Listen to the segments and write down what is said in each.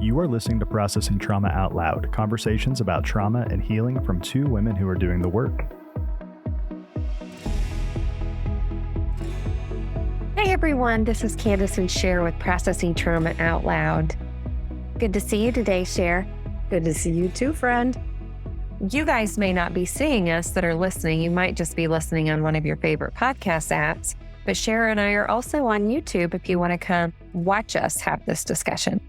You are listening to Processing Trauma Out Loud, conversations about trauma and healing from two women who are doing the work. Hey everyone, this is Kandace and Sher with Processing Trauma Out Loud. Good to see you today, Sher. Good to see you too, friend. You guys may not be seeing us that are listening. You might just be listening on one of your favorite podcast apps. But Sher and I are also on YouTube if you want to come watch us have this discussion.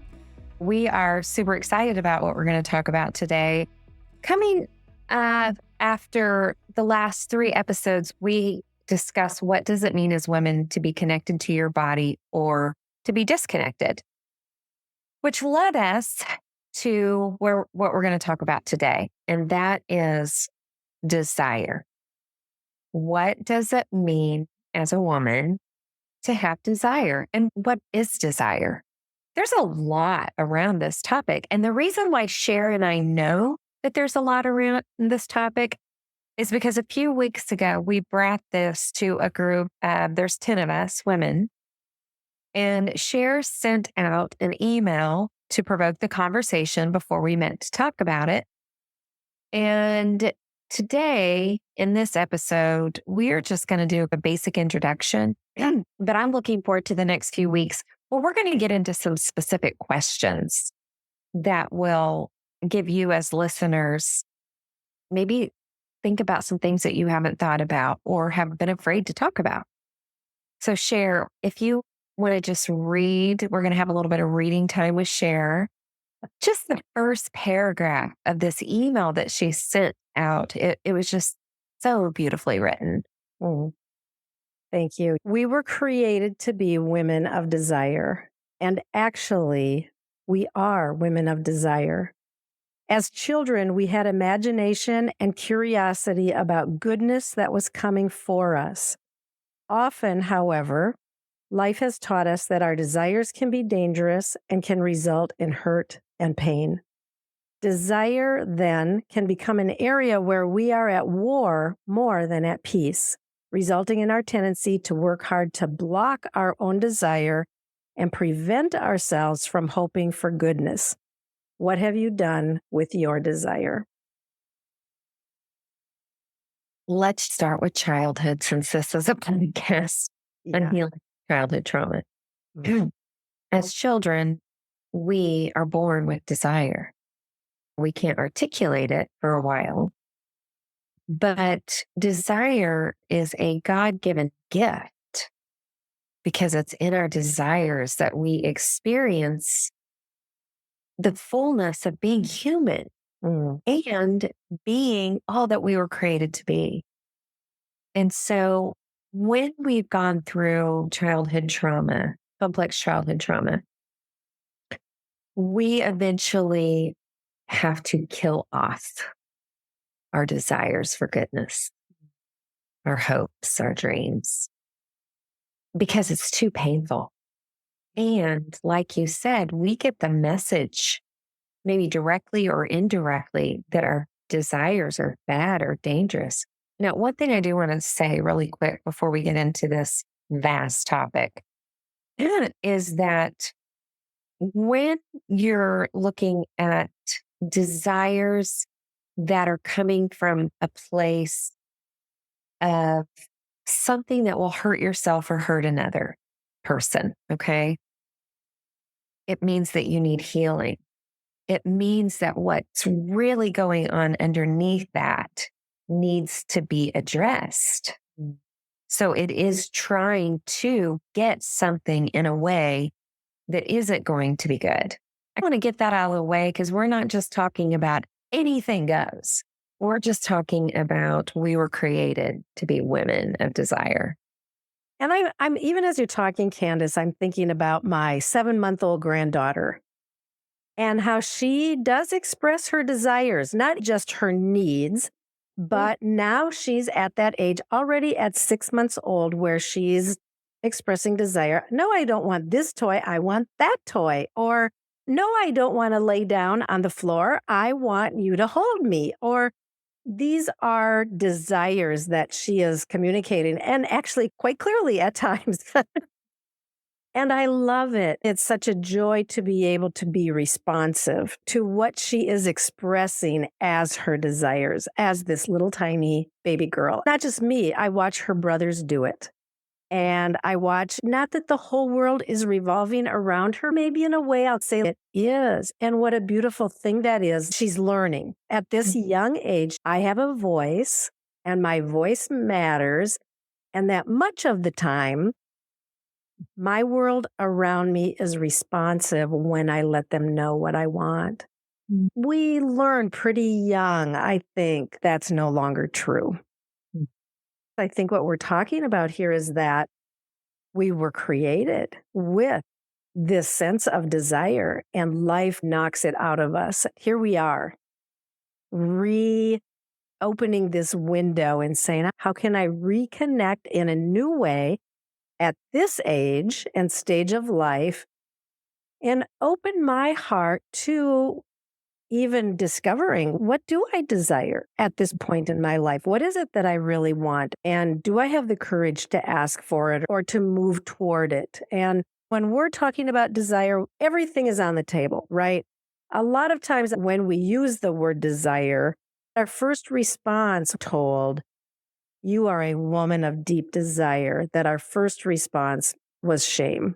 We are super excited about what we're going to talk about today. Coming after the last 3 episodes, we discuss what does it mean as women to be connected to your body or to be disconnected, which led us to what we're going to talk about today, and that is desire. What does it mean as a woman to have desire, and what is desire? There's a lot around this topic, and the reason why Sher and I know that there's a lot around this topic is because a few weeks ago, we brought this to a group, there's 10 of us, women, and Sher sent out an email to provoke the conversation before we met to talk about it. And today, in this episode, we're just going to do a basic introduction, but I'm looking forward to the next few weeks. Well, we're going to get into some specific questions that will give you as listeners, maybe think about some things that you haven't thought about or have been afraid to talk about. So Sher, if you want to just read, we're going to have a little bit of reading time with Sher. Just the first paragraph of this email that she sent out, it was just so beautifully written. Thank you. We were created to be women of desire. And actually, we are women of desire. As children, we had imagination and curiosity about goodness that was coming for us. Often, however, life has taught us that our desires can be dangerous and can result in hurt and pain. Desire, then, can become an area where we are at war more than at peace, resulting in our tendency to work hard to block our own desire and prevent ourselves from hoping for goodness. What have you done with your desire? Let's start with childhood, since this is a podcast on healing childhood trauma. As children, we are born with desire. We can't articulate it for a while, but desire is a God-given gift because it's in our desires that we experience the fullness of being human and being all that we were created to be. And so when we've gone through childhood trauma, complex childhood trauma, we eventually have to kill off our desires for goodness, our hopes, our dreams, because it's too painful. And like you said, we get the message, maybe directly or indirectly, that our desires are bad or dangerous. Now, one thing I do want to say really quick before we get into this vast topic is that when you're looking at desires that are coming from a place of something that will hurt yourself or hurt another person, okay? It means that you need healing. It means that what's really going on underneath that needs to be addressed. So it is trying to get something in a way that isn't going to be good. I want to get that out of the way because we're not just talking about anything goes. We're just talking about we were created to be women of desire. And I'm even as you're talking, Kandace, I'm thinking about my 7-month-old granddaughter and how she does express her desires, not just her needs, but now she's at that age already at 6 months old where she's expressing desire. No, I don't want this toy. I want that toy. Or no, I don't want to lay down on the floor. I want you to hold me. Or these are desires that she is communicating, and actually quite clearly at times. And I love it. It's such a joy to be able to be responsive to what she is expressing as her desires, as this little tiny baby girl. Not just me, I watch her brothers do it. And I watch, not that the whole world is revolving around her, maybe in a way I'll say it is. And what a beautiful thing that is. She's learning. At this young age, I have a voice and my voice matters. And that much of the time, my world around me is responsive when I let them know what I want. We learn pretty young, I think that's no longer true. I think what we're talking about here is that we were created with this sense of desire, and life knocks it out of us. Here we are, reopening this window and saying, how can I reconnect in a new way at this age and stage of life and open my heart to even discovering, what do I desire at this point in my life? What is it that I really want? And do I have the courage to ask for it or to move toward it? And when we're talking about desire, everything is on the table, right? A lot of times when we use the word desire, our first response told, you are a woman of deep desire, that our first response was shame.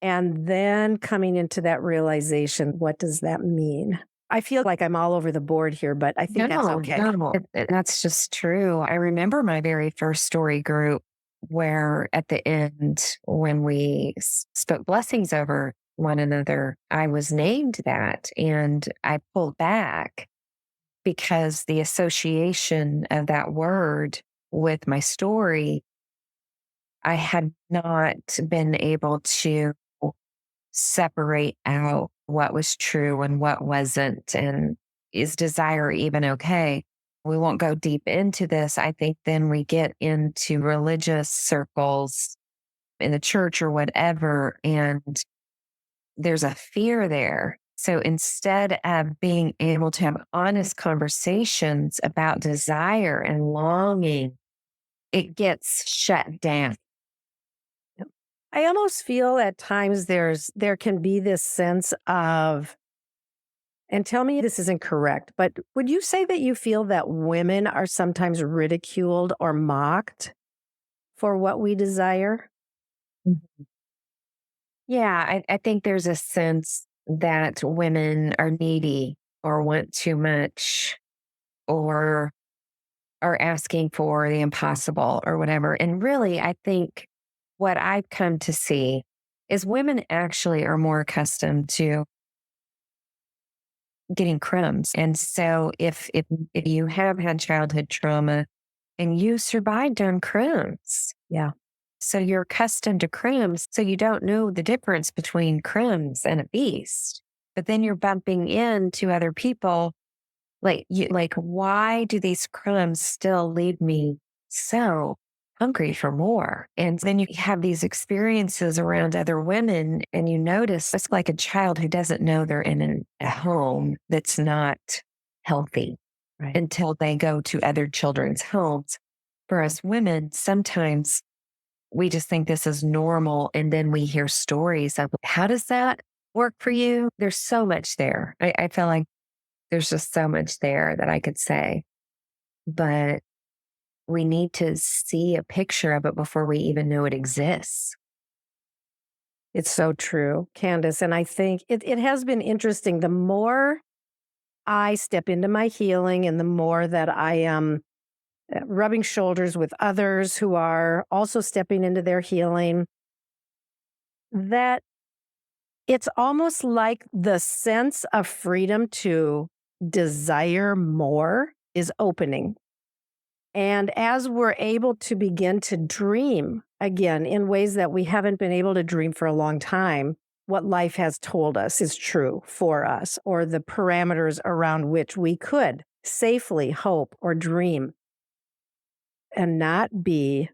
And then coming into that realization, what does that mean? I feel like I'm all over the board here, but I think that's okay. No, that's just true. I remember my very first story group where at the end, when we spoke blessings over one another, I was named that and I pulled back because the association of that word with my story, I had not been able to separate out what was true and what wasn't. And is desire even okay? We won't go deep into this. I think then we get into religious circles in the church or whatever, and there's a fear there. So instead of being able to have honest conversations about desire and longing, it gets shut down. I almost feel at times there can be this sense of, and tell me if this isn't correct, but would you say that you feel that women are sometimes ridiculed or mocked for what we desire? Yeah, I think there's a sense that women are needy or want too much or are asking for the impossible or whatever. And really, I think what I've come to see is women actually are more accustomed to getting crumbs. And so if you have had childhood trauma and you survived on crumbs. Yeah. So you're accustomed to crumbs. So you don't know the difference between crumbs and a feast. But then you're bumping into other people. Why do these crumbs still leave me so hungry for more? And then you have these experiences around other women and you notice it's like a child who doesn't know they're in a home that's not healthy until they go to other children's homes. For us women, sometimes we just think this is normal. And then we hear stories of how does that work for you? There's so much there. I feel like there's just so much there that I could say, but we need to see a picture of it before we even know it exists. It's so true, Kandace. And I think it has been interesting. The more I step into my healing and the more that I am rubbing shoulders with others who are also stepping into their healing, that it's almost like the sense of freedom to desire more is opening. And as we're able to begin to dream again in ways that we haven't been able to dream for a long time, what life has told us is true for us, or the parameters around which we could safely hope or dream and not be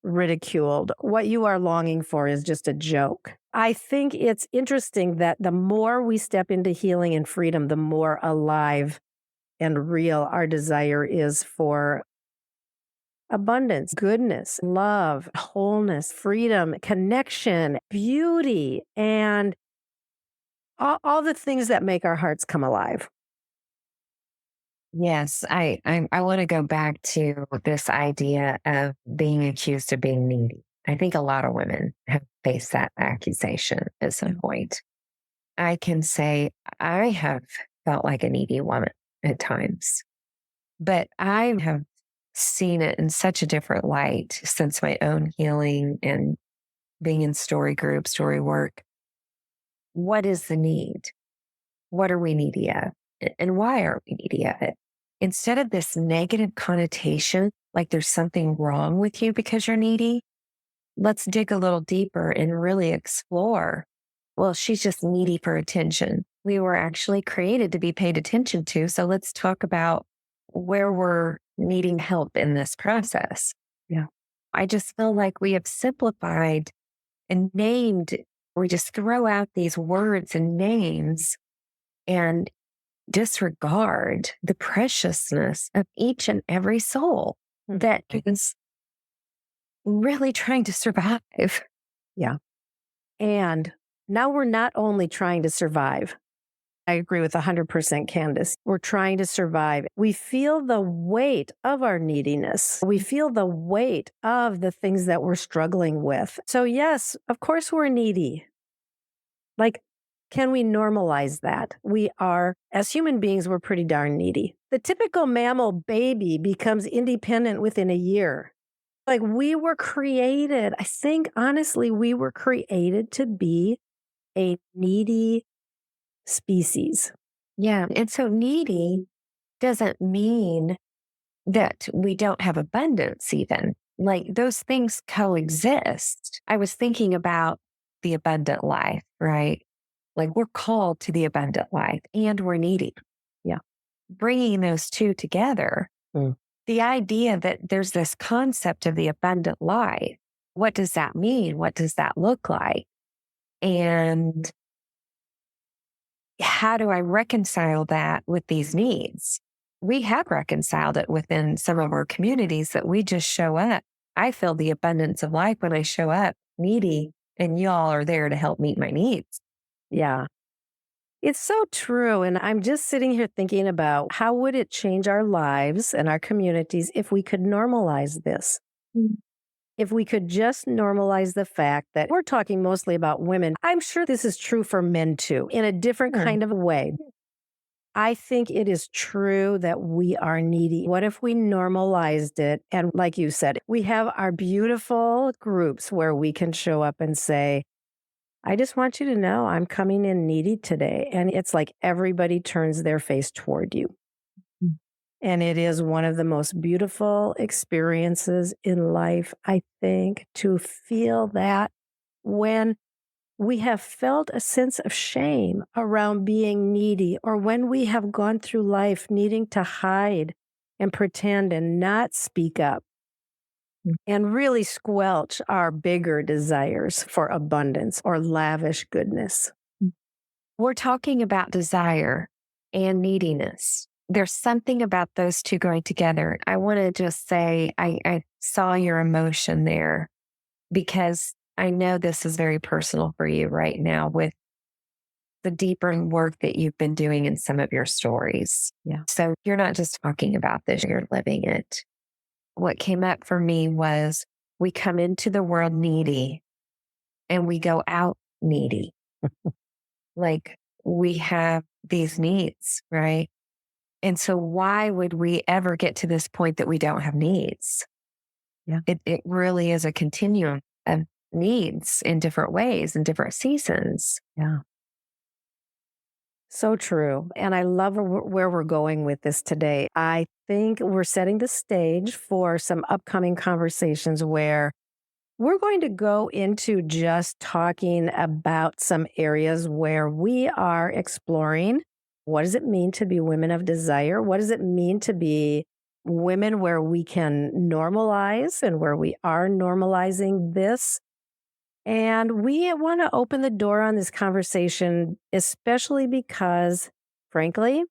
ridiculed. What you are longing for is just a joke. I think it's interesting that the more we step into healing and freedom, the more alive and real our desire is for abundance, goodness, love, wholeness, freedom, connection, beauty, and all the things that make our hearts come alive. Yes, I want to go back to this idea of being accused of being needy. I think a lot of women have faced that accusation at some point. I can say I have felt like a needy woman at times, but I have seen it in such a different light since my own healing and being in story group, story work. What is the need? What are we needy of? And why are we needy of it? Instead of this negative connotation, like there's something wrong with you because you're needy, let's dig a little deeper and really explore. Well, she's just needy for attention. We were actually created to be paid attention to. So let's talk about where we're needing help in this process. Yeah. I just feel like we have simplified and named, we just throw out these words and names and disregard the preciousness of each and every soul that is really trying to survive. Yeah. And now we're not only trying to survive. I agree with 100% Kandace. We're trying to survive. We feel the weight of our neediness. We feel the weight of the things that we're struggling with. So yes, of course we're needy. Like, can we normalize that? We are, as human beings, we're pretty darn needy. The typical mammal baby becomes independent within a year. Like we were created, I think honestly, we were created to be a needy species. Yeah. And so needy doesn't mean that we don't have abundance, even. Like those things coexist. I was thinking about the abundant life, right? Like we're called to the abundant life and we're needy. Yeah. Bringing those two together, Mm. the idea that there's this concept of the abundant life. What does that mean? What does that look like? And how do I reconcile that with these needs? We have reconciled it within some of our communities that we just show up. I feel the abundance of life when I show up needy, and y'all are there to help meet my needs. Yeah. It's so true. And I'm just sitting here thinking about how would it change our lives and our communities if we could normalize this? Mm. If we could just normalize the fact that we're talking mostly about women. I'm sure this is true for men too, in a different kind of way. I think it is true that we are needy. What if we normalized it? And like you said, we have our beautiful groups where we can show up and say, I just want you to know I'm coming in needy today. And it's like everybody turns their face toward you. Mm. And it is one of the most beautiful experiences in life, I think, to feel that when we have felt a sense of shame around being needy, or when we have gone through life needing to hide and pretend and not speak up and really squelch our bigger desires for abundance or lavish goodness. We're talking about desire and neediness. There's something about those two going together. I want to just say, I saw your emotion there because I know this is very personal for you right now with the deeper work that you've been doing in some of your stories. Yeah. So you're not just talking about this, you're living it. What came up for me was we come into the world needy and we go out needy. Like we have these needs, right? And so why would we ever get to this point that we don't have needs? Yeah. It really is a continuum of needs in different ways in different seasons. Yeah. So true. And I love where we're going with this today. I think we're setting the stage for some upcoming conversations where we're going to go into just talking about some areas where we are exploring what does it mean to be women of desire? What does it mean to be women where we can normalize and where we are normalizing this? And we want to open the door on this conversation, especially because, frankly,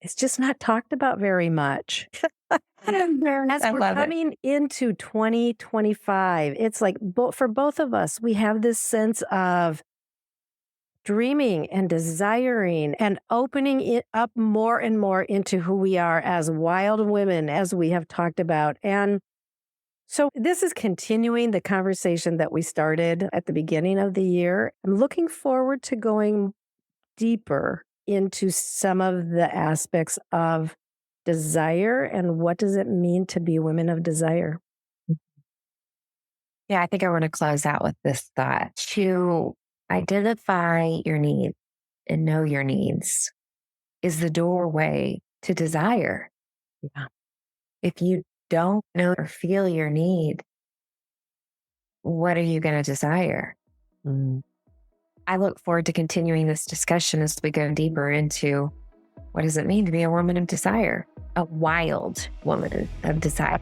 It's just not talked about very much. As I we're love it. coming into 2025, it's like for both of us, we have this sense of dreaming and desiring and opening it up more and more into who we are as wild women, as we have talked about. And so this is continuing the conversation that we started at the beginning of the year. I'm looking forward to going deeper into some of the aspects of desire and what does it mean to be women of desire. Yeah, I think I want to close out with this thought. To identify your needs and know your needs is the doorway to desire. Yeah. If you don't know or feel your need, what are you going to desire? Mm. I look forward to continuing this discussion as we go deeper into what does it mean to be a woman of desire, a wild woman of desire.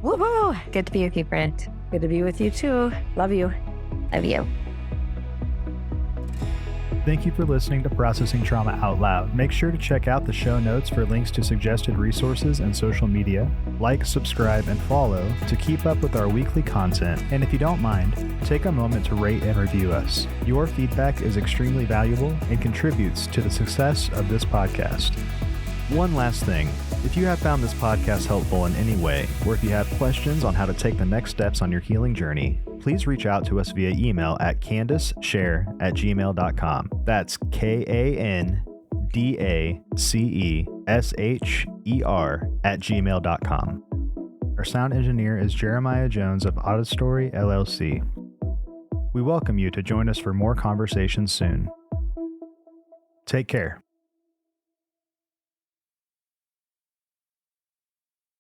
Woo-hoo! Good to be with you, friend. Good to be with you too. Love you. Love you. Thank you for listening to Processing Trauma Out Loud. Make sure to check out the show notes for links to suggested resources and social media. Like, subscribe, and follow to keep up with our weekly content. And if you don't mind, take a moment to rate and review us. Your feedback is extremely valuable and contributes to the success of this podcast. One last thing. If you have found this podcast helpful in any way, or if you have questions on how to take the next steps on your healing journey, please reach out to us via email at KandaceSher@gmail.com. That's KandaceSher@gmail.com. Our sound engineer is Jeremiah Jones of Auditory LLC. We welcome you to join us for more conversations soon. Take care.